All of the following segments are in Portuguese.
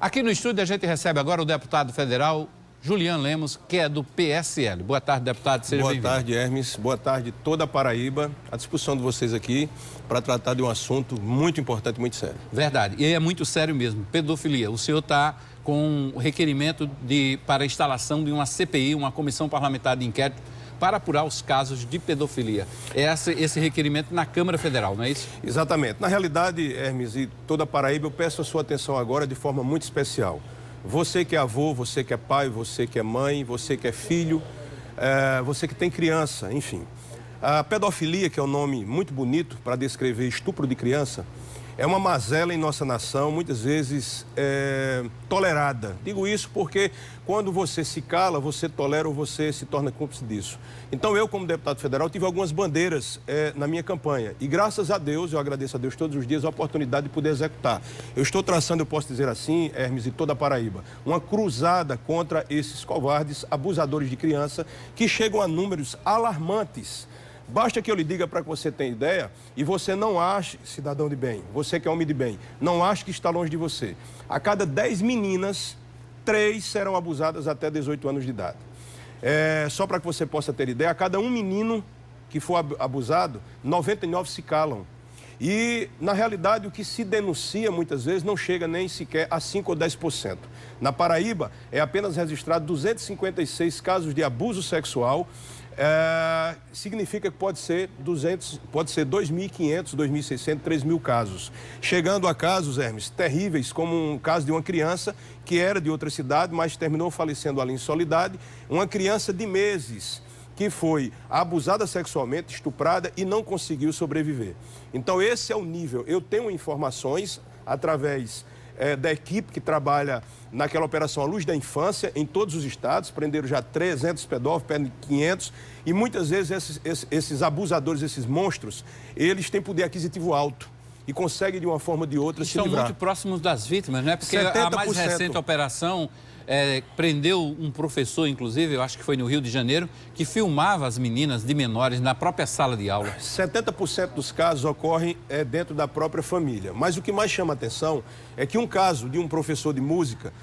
Aqui no estúdio a gente recebe agora o deputado federal Julian Lemos, que é do PSL. Boa tarde, deputado. Seja bem-vindo. Boa tarde, Hermes. Boa tarde, toda a Paraíba. À disposição de vocês aqui para tratar de um assunto muito importante, muito sério. Verdade. E é muito sério mesmo. Pedofilia. O senhor está com um requerimento para a instalação de uma CPI, uma comissão parlamentar de inquérito, para apurar os casos de pedofilia. É esse requerimento na Câmara Federal, não é isso? Exatamente. Na realidade, Hermes e toda a Paraíba, eu peço a sua atenção agora de forma muito especial. Você que é avô, você que é pai, você que é mãe, você que é filho, você que tem criança, enfim. A pedofilia, que é um nome muito bonito para descrever estupro de criança, é uma mazela em nossa nação, muitas vezes tolerada. Digo isso porque quando você se cala, você tolera ou você se torna cúmplice disso. Então eu, como deputado federal, tive algumas bandeiras na minha campanha. E graças a Deus, eu agradeço a Deus todos os dias a oportunidade de poder executar. Eu estou traçando, eu posso dizer assim, Hermes e toda a Paraíba, uma cruzada contra esses covardes, abusadores de criança, que chegam a números alarmantes. Basta que eu lhe diga para que você tenha ideia e você não ache, cidadão de bem, você que é homem de bem, não ache que está longe de você. A cada 10 meninas, 3 serão abusadas até 18 anos de idade. Só para que você possa ter ideia, a cada um menino que for abusado, 99 se calam. E, na realidade, o que se denuncia muitas vezes não chega nem sequer a 5 ou 10%. Na Paraíba, é apenas registrado 256 casos de abuso sexual. Significa que pode ser 2.500, 2.600, 3.000 casos. Chegando a casos, Hermes, terríveis, como um caso de uma criança que era de outra cidade, mas terminou falecendo ali em Soledade. Uma criança de meses que foi abusada sexualmente, estuprada e não conseguiu sobreviver. Então esse é o nível. Eu tenho informações através da equipe que trabalha naquela operação A Luz da Infância, em todos os estados, prenderam já 300 pedófilos, prendem 500, e muitas vezes esses abusadores, esses monstros, eles têm poder aquisitivo alto e conseguem de uma forma ou de outra se livrar. São muito próximos das vítimas, né? Porque 70%. A mais recente operação prendeu um professor, inclusive, eu acho que foi no Rio de Janeiro, que filmava as meninas de menores na própria sala de aula. 70% dos casos ocorrem dentro da própria família. Mas o que mais chama a atenção é que um caso de um professor de música,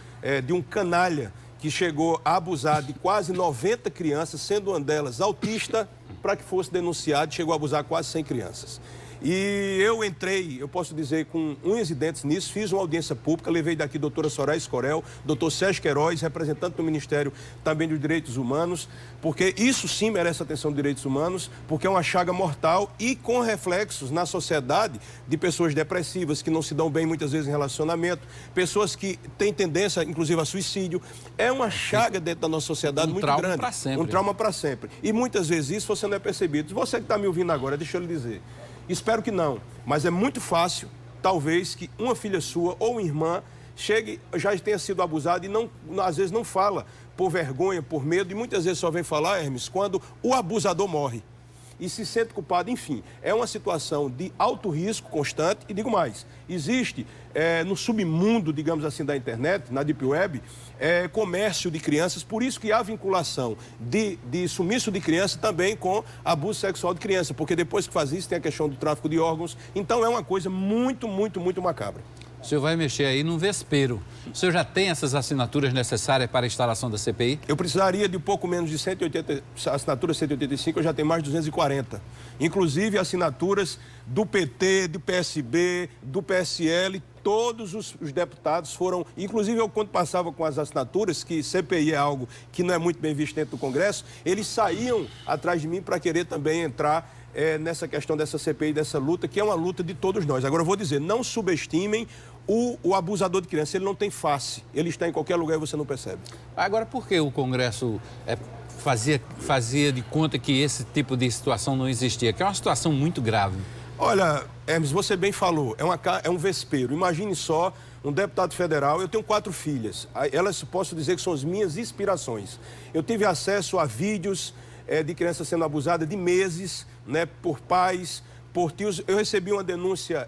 de um canalha, que chegou a abusar de quase 90 crianças, sendo uma delas autista, para que fosse denunciado, chegou a abusar quase 100 crianças. E eu entrei, eu posso dizer, com unhas e dentes nisso, fiz uma audiência pública, levei daqui a doutora Soraya Escorel, doutor Sérgio Queiroz, representante do Ministério também dos Direitos Humanos, porque isso sim merece atenção dos direitos humanos, porque é uma chaga mortal e com reflexos na sociedade de pessoas depressivas, que não se dão bem muitas vezes em relacionamento, pessoas que têm tendência, inclusive, a suicídio. É uma chaga dentro da nossa sociedade muito grande. Um trauma para sempre. Um trauma para sempre. E muitas vezes isso você não é percebido. Você que está me ouvindo agora, deixa eu lhe dizer. Espero que não, mas é muito fácil, talvez, que uma filha sua ou uma irmã chegue, já tenha sido abusada e não, às vezes não fala por vergonha, por medo, e muitas vezes só vem falar, Hermes, quando o abusador morre e se sente culpado. Enfim, é uma situação de alto risco constante e digo mais, existe no submundo, digamos assim, da internet, na Deep Web, comércio de crianças, por isso que há vinculação de sumiço de criança também com abuso sexual de criança, porque depois que faz isso tem a questão do tráfico de órgãos, então é uma coisa muito, muito, muito macabra. O senhor vai mexer aí num vespeiro. O senhor já tem essas assinaturas necessárias para a instalação da CPI? Eu precisaria de pouco menos de 180, assinaturas 185, eu já tenho mais de 240. Inclusive assinaturas do PT, do PSB, do PSL, todos os deputados foram... Inclusive, eu quando passava com as assinaturas, que CPI é algo que não é muito bem visto dentro do Congresso, eles saíam atrás de mim para querer também entrar nessa questão dessa CPI, dessa luta, que é uma luta de todos nós. Agora, eu vou dizer, não subestimem o abusador de criança, ele não tem face, ele está em qualquer lugar e você não percebe. Agora, por que o Congresso fazia de conta que esse tipo de situação não existia? Que é uma situação muito grave. Olha, Hermes, você bem falou, é um vespeiro. Imagine só um deputado federal, eu tenho 4 filhas, elas posso dizer que são as minhas inspirações. Eu tive acesso a vídeos de crianças sendo abusadas de meses, né, por pais, por tios. Eu recebi uma denúncia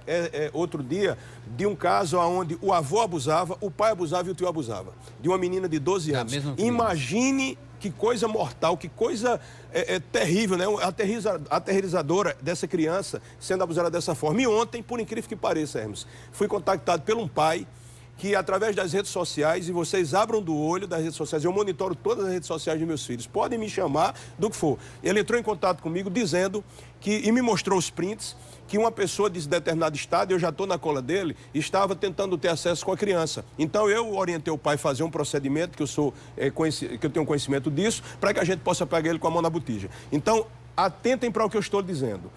outro dia de um caso onde o avô abusava, o pai abusava e o tio abusava, de uma menina de 12 anos. Imagine que coisa mortal, que coisa terrível, né? Aterrorizadora dessa criança sendo abusada dessa forma. E ontem, por incrível que pareça, Hermes, fui contactado por um pai que através das redes sociais, e vocês abram do olho das redes sociais, eu monitoro todas as redes sociais de meus filhos, podem me chamar do que for. Ele entrou em contato comigo dizendo e me mostrou os prints, que uma pessoa de determinado estado, eu já estou na cola dele, estava tentando ter acesso com a criança. Então eu orientei o pai a fazer um procedimento, que eu tenho conhecimento disso, para que a gente possa pegar ele com a mão na botija. Então, atentem para o que eu estou dizendo.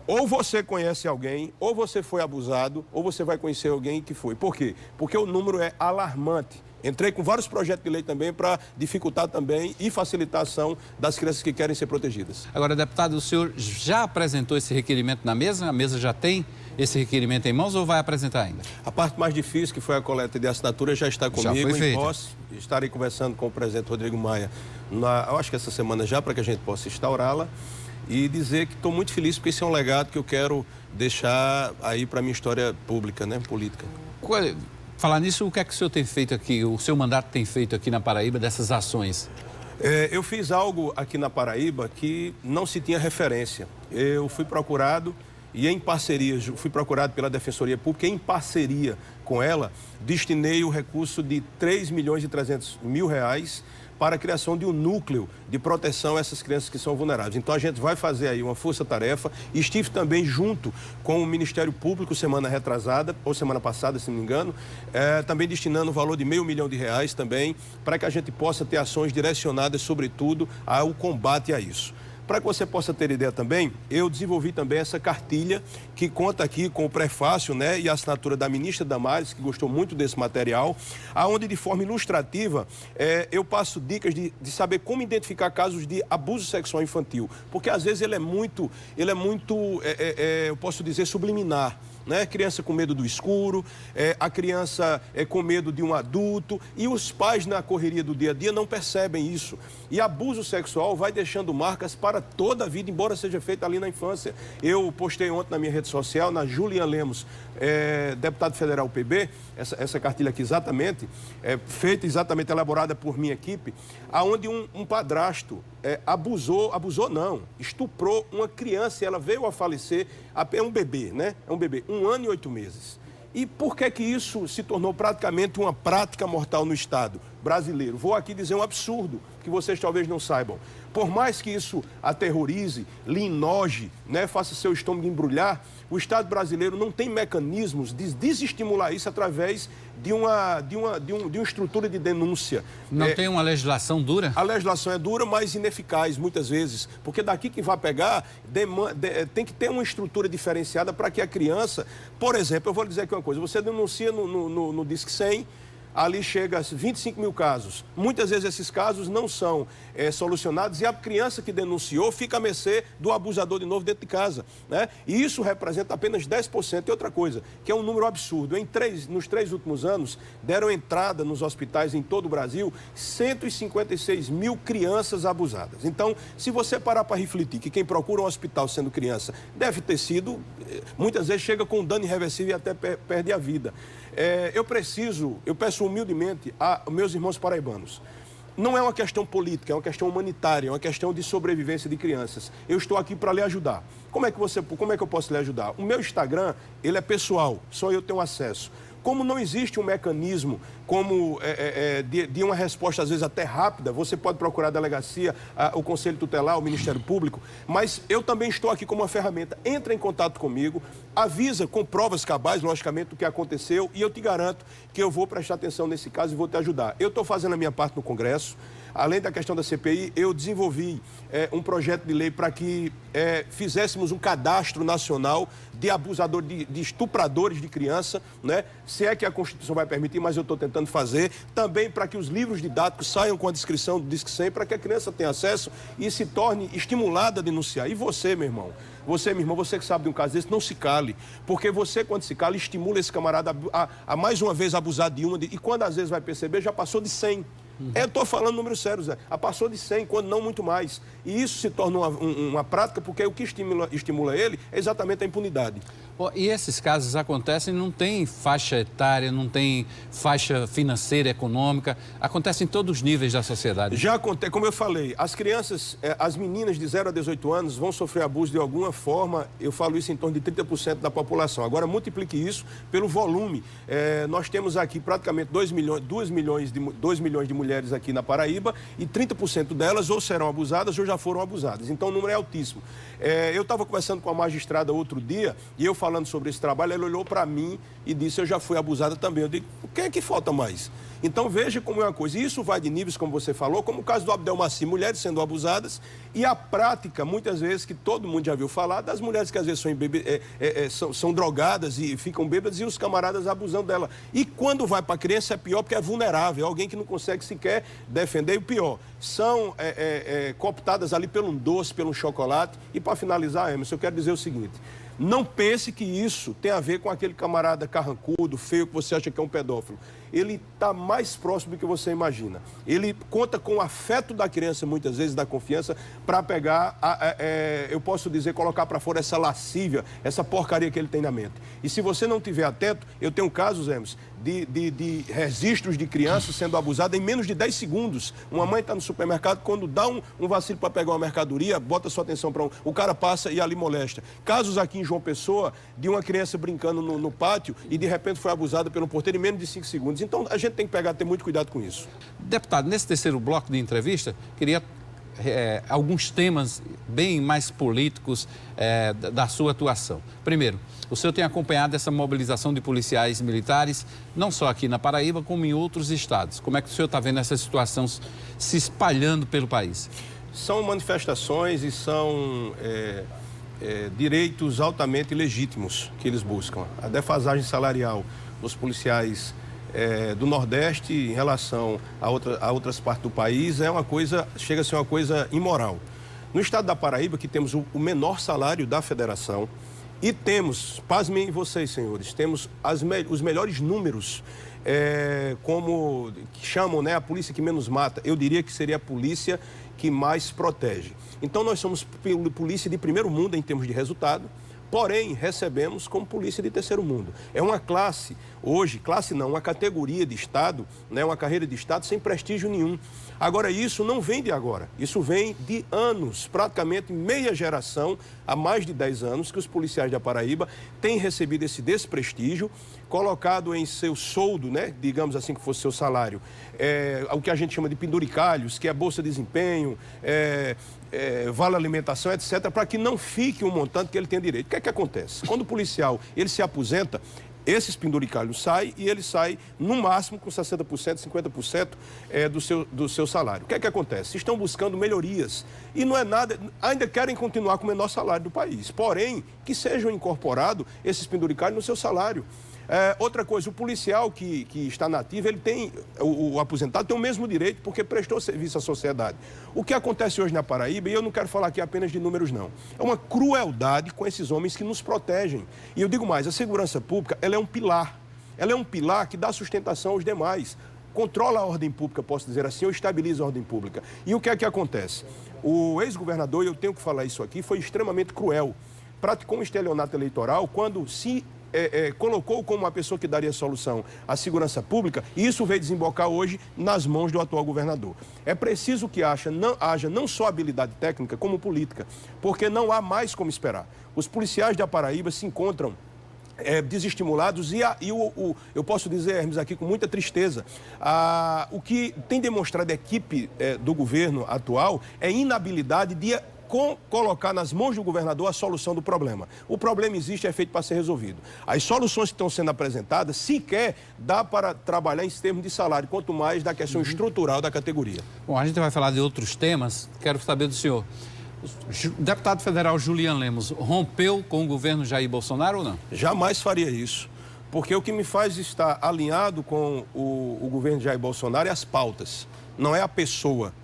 Ou você conhece alguém, ou você foi abusado, ou você vai conhecer alguém que foi. Por quê? Porque o número é alarmante. Entrei com vários projetos de lei também para dificultar também e facilitar a ação das crianças que querem ser protegidas. Agora, deputado, o senhor já apresentou esse requerimento na mesa? A mesa já tem esse requerimento em mãos ou vai apresentar ainda? A parte mais difícil, que foi a coleta de assinatura, já está comigo. Já foi feita. Estarei conversando com o presidente Rodrigo Maia, eu acho que essa semana já, para que a gente possa instaurá-la. E dizer que estou muito feliz porque esse é um legado que eu quero deixar aí para a minha história pública, né, política. Falar nisso, o que é que o senhor tem feito aqui, o seu mandato tem feito aqui na Paraíba dessas ações? Eu fiz algo aqui na Paraíba que não se tinha referência. Eu fui procurado e fui procurado pela Defensoria Pública, em parceria com ela, destinei o recurso de R$3.300.000 para a criação de um núcleo de proteção a essas crianças que são vulneráveis. Então a gente vai fazer aí uma força-tarefa. Estive também junto com o Ministério Público semana retrasada, ou semana passada, se não me engano, também destinando o valor de R$500 mil também, para que a gente possa ter ações direcionadas, sobretudo, ao combate a isso. Para que você possa ter ideia também, eu desenvolvi também essa cartilha que conta aqui com o prefácio, né, e a assinatura da ministra Damares, que gostou muito desse material, aonde de forma ilustrativa eu passo dicas de saber como identificar casos de abuso sexual infantil, porque às vezes ele é muito, eu posso dizer, subliminar. Né? Criança com medo do escuro, a criança com medo de um adulto, e os pais na correria do dia a dia não percebem isso. E abuso sexual vai deixando marcas para toda a vida, embora seja feito ali na infância. Eu postei ontem na minha rede social, na Juliana Lemos, deputado federal PB, essa cartilha aqui exatamente, feita exatamente, elaborada por minha equipe, aonde um padrasto estuprou uma criança e ela veio a falecer, é um bebê, né? É um bebê, 1 ano e 8 meses. E por que que isso se tornou praticamente uma prática mortal no Estado brasileiro? Vou aqui dizer um absurdo, que vocês talvez não saibam. Por mais que isso aterrorize, lhe enoje, né, faça seu estômago embrulhar, o Estado brasileiro não tem mecanismos de desestimular isso através de uma estrutura de denúncia. Não tem uma legislação dura? A legislação é dura, mas ineficaz, muitas vezes. Porque daqui que vai pegar, tem que ter uma estrutura diferenciada para que a criança... Por exemplo, eu vou lhe dizer aqui uma coisa. Você denuncia no Disque 100... Ali chega a 25 mil casos. Muitas vezes esses casos não são solucionados e a criança que denunciou fica a mercê do abusador de novo dentro de casa, né? E isso representa apenas 10%. E outra coisa, que é um número absurdo. Nos 3 últimos anos, deram entrada nos hospitais em todo o Brasil 156 mil crianças abusadas. Então, se você parar para refletir que quem procura um hospital sendo criança deve ter sido, muitas vezes chega com dano irreversível e até perde a vida. Eu peço humildemente a meus irmãos paraibanos. Não é uma questão política, é uma questão humanitária, é uma questão de sobrevivência de crianças. Eu estou aqui para lhe ajudar. Como é que eu posso lhe ajudar? O meu Instagram, ele é pessoal, só eu tenho acesso. Como não existe um mecanismo de uma resposta, às vezes, até rápida, você pode procurar a delegacia, o Conselho Tutelar, o Ministério Público, mas eu também estou aqui como uma ferramenta. Entra em contato comigo, avisa com provas cabais, logicamente, do que aconteceu, e eu te garanto que eu vou prestar atenção nesse caso e vou te ajudar. Eu estou fazendo a minha parte no Congresso. Além da questão da CPI, eu desenvolvi um projeto de lei para que fizéssemos um cadastro nacional de abusadores, de estupradores de criança, né? Se é que a Constituição vai permitir, mas eu estou tentando fazer. Também para que os livros didáticos saiam com a descrição do Disque 100, para que a criança tenha acesso e se torne estimulada a denunciar. E você, meu irmão, você que sabe de um caso desse, não se cale. Porque você, quando se cala, estimula esse camarada a mais uma vez abusar de uma. E quando às vezes vai perceber, já passou de 100. Eu estou falando números sérios, Zé. Passou de 100, quando não muito mais. E isso se torna uma prática, porque o que estimula ele é exatamente a impunidade. E esses casos acontecem, não tem faixa etária, não tem faixa financeira, econômica, acontece em todos os níveis da sociedade. Já acontece, como eu falei, as crianças, as meninas de 0 a 18 anos vão sofrer abuso de alguma forma, eu falo isso em torno de 30% da população. Agora, multiplique isso pelo volume. Nós temos aqui praticamente 2 milhões de mulheres aqui na Paraíba e 30% delas ou serão abusadas ou já foram abusadas. Então, o número é altíssimo. Eu estava conversando com a magistrada outro dia e eu falando sobre esse trabalho, ela olhou para mim e disse, eu já fui abusada também. Eu digo, o que é que falta mais? Então veja como é uma coisa, e isso vai de níveis, como você falou, como o caso do Abdelmaci, mulheres sendo abusadas, e a prática, muitas vezes, que todo mundo já viu falar, das mulheres que às vezes são drogadas e ficam bêbadas e os camaradas abusando dela. E quando vai para a criança é pior porque é vulnerável, é alguém que não consegue sequer defender, e o pior, são cooptadas ali pelo doce, pelo chocolate. E para finalizar, Emerson, eu quero dizer o seguinte, não pense que isso tem a ver com aquele camarada carrancudo, feio, que você acha que é um pedófilo. Ele está mais próximo do que você imagina. Ele conta com o afeto da criança, muitas vezes, da confiança, para pegar, eu posso dizer, colocar para fora essa lascívia, essa porcaria que ele tem na mente. E se você não estiver atento, eu tenho casos, Emerson, de registros de crianças sendo abusadas em menos de 10 segundos. Uma mãe está no supermercado, quando dá um vacilo para pegar uma mercadoria, bota sua atenção para o cara passa e ali molesta. Casos aqui em João Pessoa, de uma criança brincando no pátio e de repente foi abusada pelo porteiro em menos de 5 segundos. Então a gente tem que ter muito cuidado com isso. Deputado, nesse terceiro bloco de entrevista, queria alguns temas bem mais políticos da sua atuação. Primeiro, o senhor tem acompanhado essa mobilização de policiais militares, não só aqui na Paraíba, como em outros estados. Como é que o senhor está vendo essa situação se espalhando pelo país? São manifestações e são direitos altamente legítimos que eles buscam. A defasagem salarial dos policiais do Nordeste em relação a outras partes do país é uma coisa, chega a ser uma coisa imoral. No estado da Paraíba, que temos o menor salário da federação, e temos, pasmem vocês, senhores, temos os melhores números, como que chamam, né, a polícia que menos mata. Eu diria que seria a polícia que mais protege. Então, nós somos polícia de primeiro mundo em termos de resultado, porém, recebemos como polícia de terceiro mundo. É uma classe, hoje, classe não, uma categoria de Estado, né, uma carreira de Estado sem prestígio nenhum. Agora, isso não vem de agora, isso vem de anos, praticamente meia geração, há mais de 10 anos, que os policiais da Paraíba têm recebido esse desprestígio, colocado em seu soldo, né, digamos assim que fosse seu salário, o que a gente chama de penduricalhos, que é bolsa de desempenho, vale alimentação, etc., para que não fique um montante que ele tenha direito. O que é que acontece? Quando o policial ele se aposenta, esses penduricalhos saem e ele sai no máximo com 60%, 50% do seu salário. O que é que acontece? Estão buscando melhorias e não é nada, ainda querem continuar com o menor salário do país, porém que sejam incorporados esses penduricalhos no seu salário. Outra coisa, o policial que está na ativa, ele tem, o aposentado tem o mesmo direito porque prestou serviço à sociedade. O que acontece hoje na Paraíba, e eu não quero falar aqui apenas de números não, é uma crueldade com esses homens que nos protegem. E eu digo mais, a segurança pública, ela é um pilar que dá sustentação aos demais. Controla a ordem pública, posso dizer assim, ou estabiliza a ordem pública. E o que é que acontece? O ex-governador, e eu tenho que falar isso aqui, foi extremamente cruel. Praticou um estelionato eleitoral quando se colocou como uma pessoa que daria solução à segurança pública, e isso veio desembocar hoje nas mãos do atual governador. É preciso que haja não só habilidade técnica, como política, porque não há mais como esperar. Os policiais da Paraíba se encontram desestimulados e eu posso dizer, Hermes, aqui com muita tristeza, o que tem demonstrado a equipe do governo atual é inabilidade de colocar nas mãos do governador a solução do problema. O problema existe, é feito para ser resolvido. As soluções que estão sendo apresentadas, sequer dá para trabalhar em termos de salário, quanto mais da questão estrutural da categoria. Bom, a gente vai falar de outros temas, quero saber do senhor. O deputado federal Julian Lemos rompeu com o governo Jair Bolsonaro ou não? Jamais faria isso, porque o que me faz estar alinhado com o governo Jair Bolsonaro é as pautas, não é a pessoa.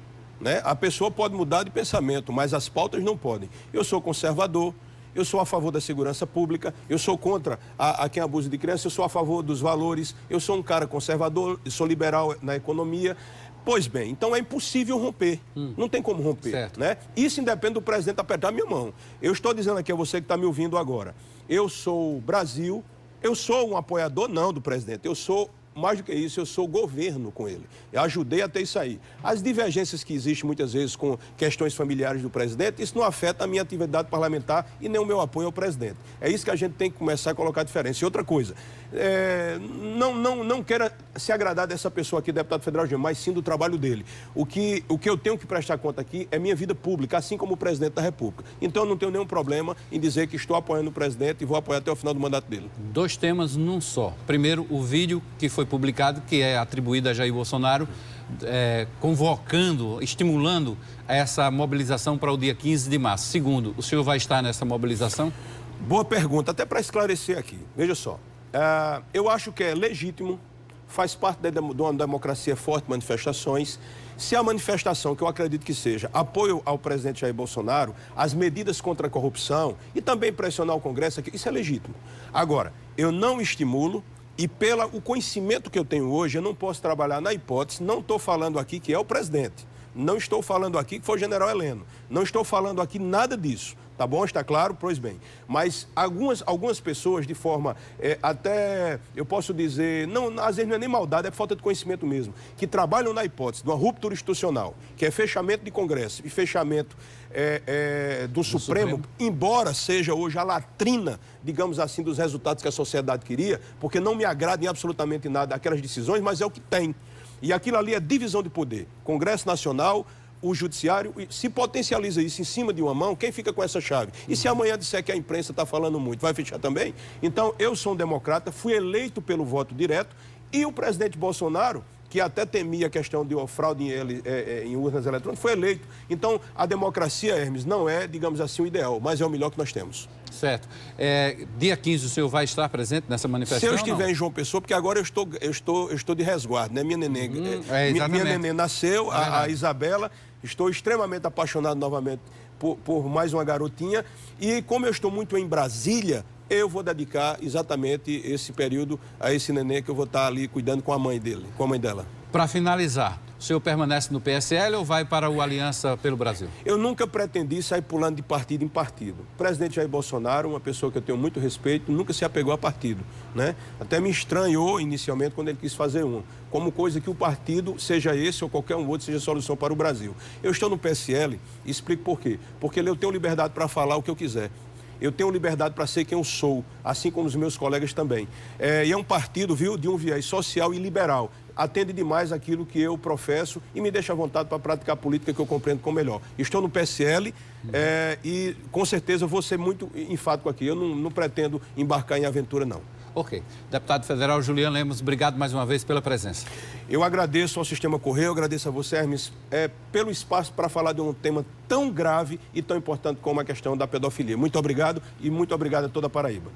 Né? A pessoa pode mudar de pensamento, mas as pautas não podem. Eu sou conservador, eu sou a favor da segurança pública, eu sou contra a quem abusa de criança, eu sou a favor dos valores, eu sou um cara conservador, eu sou liberal na economia. Pois bem, então é impossível romper, não tem como romper. Né? Isso independe do presidente apertar a minha mão. Eu estou dizendo aqui a você que está me ouvindo agora, eu sou Brasil, eu sou um apoiador não do presidente, eu sou, mais do que isso, eu sou governo com ele. Eu ajudei até isso aí. As divergências que existem muitas vezes com questões familiares do presidente, isso não afeta a minha atividade parlamentar e nem o meu apoio ao presidente. É isso que a gente tem que começar a colocar diferença. E outra coisa, não quero se agradar dessa pessoa aqui, deputado federal, mas sim do trabalho dele. O que eu tenho que prestar conta aqui é minha vida pública, assim como o presidente da República. Então eu não tenho nenhum problema em dizer que estou apoiando o presidente e vou apoiar até o final do mandato dele. 2 temas num só. Primeiro, o vídeo que foi publicado, que é atribuído a Jair Bolsonaro, convocando, estimulando essa mobilização para o dia 15 de março. Segundo, o senhor vai estar nessa mobilização? Boa pergunta, até para esclarecer aqui. Veja só, eu acho que é legítimo, faz parte de uma democracia forte, manifestações. Se a manifestação, que eu acredito que seja, apoio ao presidente Jair Bolsonaro, as medidas contra a corrupção e também pressionar o Congresso, isso é legítimo. Agora, eu não estimulo e pelo o conhecimento que eu tenho hoje, eu não posso trabalhar na hipótese, não estou falando aqui que é o presidente, não estou falando aqui que foi o general Heleno, não estou falando aqui nada disso. Tá bom? Está claro? Pois bem. Mas algumas pessoas, de forma até, eu posso dizer, não, às vezes não é nem maldade, é falta de conhecimento mesmo, que trabalham na hipótese de uma ruptura institucional, que é fechamento de Congresso e fechamento do Supremo, embora seja hoje a latrina, digamos assim, dos resultados que a sociedade queria, porque não me agrada em absolutamente nada aquelas decisões, mas é o que tem. E aquilo ali é divisão de poder. Congresso Nacional, o judiciário, se potencializa isso em cima de uma mão, quem fica com essa chave? E se amanhã disser que a imprensa está falando muito, vai fechar também? Então, eu sou um democrata, fui eleito pelo voto direto e o presidente Bolsonaro, que até temia a questão de fraude em urnas eletrônicas, foi eleito. Então, a democracia, Hermes, não é, digamos assim, o ideal, mas é o melhor que nós temos. Certo. Dia 15 o senhor vai estar presente nessa manifestação? Se eu estiver em João Pessoa, porque agora eu estou de resguardo, né? Minha neném nasceu, a Isabela, estou extremamente apaixonado novamente por mais uma garotinha e como eu estou muito em Brasília, eu vou dedicar exatamente esse período a esse neném que eu vou estar ali cuidando com a mãe dele, com a mãe dela. Para finalizar, o senhor permanece no PSL ou vai para o Aliança pelo Brasil? Eu nunca pretendi sair pulando de partido em partido. O presidente Jair Bolsonaro, uma pessoa que eu tenho muito respeito, nunca se apegou a partido, né? Até me estranhou inicialmente quando ele quis fazer como coisa que o partido, seja esse ou qualquer um outro, seja solução para o Brasil. Eu estou no PSL e explico por quê. Porque eu tenho liberdade para falar o que eu quiser. Eu tenho liberdade para ser quem eu sou, assim como os meus colegas também. E é um partido, viu, de um viés social e liberal. Atende demais aquilo que eu professo e me deixa à vontade para praticar a política que eu compreendo como melhor. Estou no PSL e com certeza vou ser muito enfático aqui. Eu não pretendo embarcar em aventura, não. Ok. Deputado federal Juliano Lemos, obrigado mais uma vez pela presença. Eu agradeço ao Sistema Correio, agradeço a você, Hermes, pelo espaço para falar de um tema tão grave e tão importante como a questão da pedofilia. Muito obrigado e muito obrigado a toda a Paraíba.